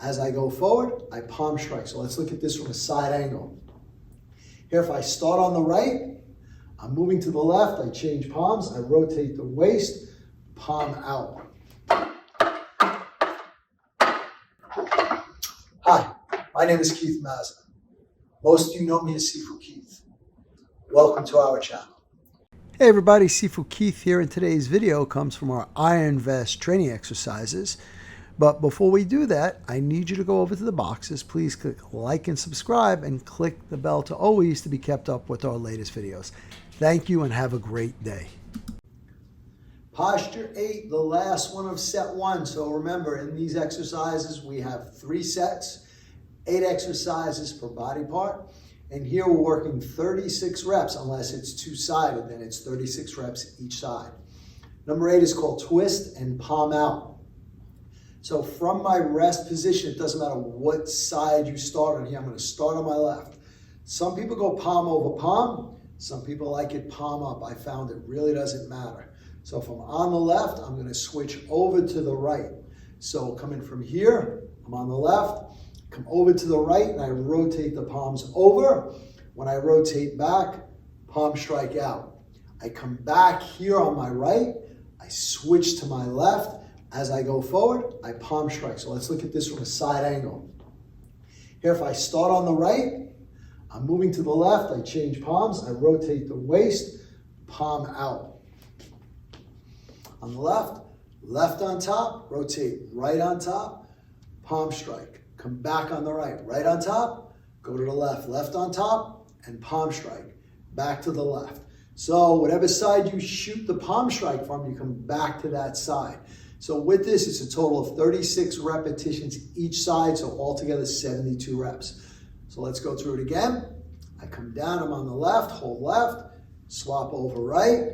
As I go forward, I palm strike. So let's look at this from a side angle. Here, if I start on the right, I'm moving to the left, I change palms, I rotate the waist, palm out. Hi, my name is Keith Mazza. Most of you know me as Sifu Keith. Welcome to our channel. Hey everybody, Sifu Keith here, and today's video comes from our Iron Vest training exercises. But before we do that, I need you to go over to the boxes. Please click like and subscribe and click the bell to always be kept up with our latest videos. Thank you and have a great day. Posture 8, the last one of set 1. So remember, in these exercises, we have 3 sets, 8 exercises per body part. And here we're working 36 reps, unless it's two-sided, then it's 36 reps each side. Number 8 is called twist and palm out. So from my rest position, it doesn't matter what side you start on here. I'm going to start on my left. Some people go palm over palm. Some people like it palm up. I found it really doesn't matter. So if I'm on the left, I'm going to switch over to the right. So coming from here, I'm on the left, come over to the right, and I rotate the palms over. When I rotate back, palm strike out. I come back here on my right, I switch to my left. As I go forward, I palm strike. So let's look at this from a side angle. Here, if I start on the right, I'm moving to the left, I change palms, I rotate the waist, palm out. On the left, left on top, rotate right on top, palm strike. Come back on the right, right on top, go to the left, left on top, and palm strike. Back to the left. So whatever side you shoot the palm strike from, you come back to that side. So with this, it's a total of 36 repetitions each side, so altogether 72 reps. So let's go through it again. I come down, I'm on the left, hold left, swap over right,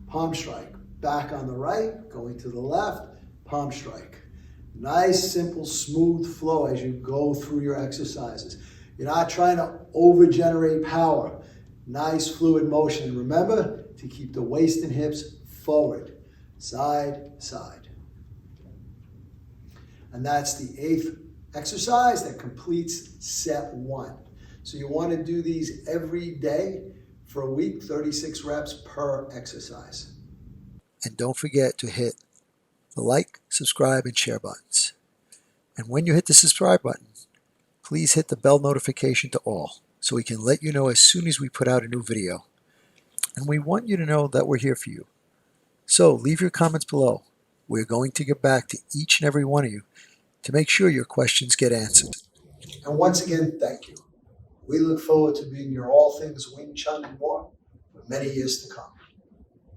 palm strike. Back on the right, going to the left, palm strike. Nice, simple, smooth flow as you go through your exercises. You're not trying to over-generate power. Nice, fluid motion. And remember to keep the waist and hips forward, side, side. And that's the 8th exercise that completes set 1. So you want to do these every day for a week, 36 reps per exercise. And don't forget to hit the like, subscribe, and share buttons. And when you hit the subscribe button, please hit the bell notification to all so we can let you know as soon as we put out a new video. And we want you to know that we're here for you. So leave your comments below. We're going to get back to each and every one of you to make sure your questions get answered. And once again, thank you. We look forward to being your all things Wing Chun and more for many years to come.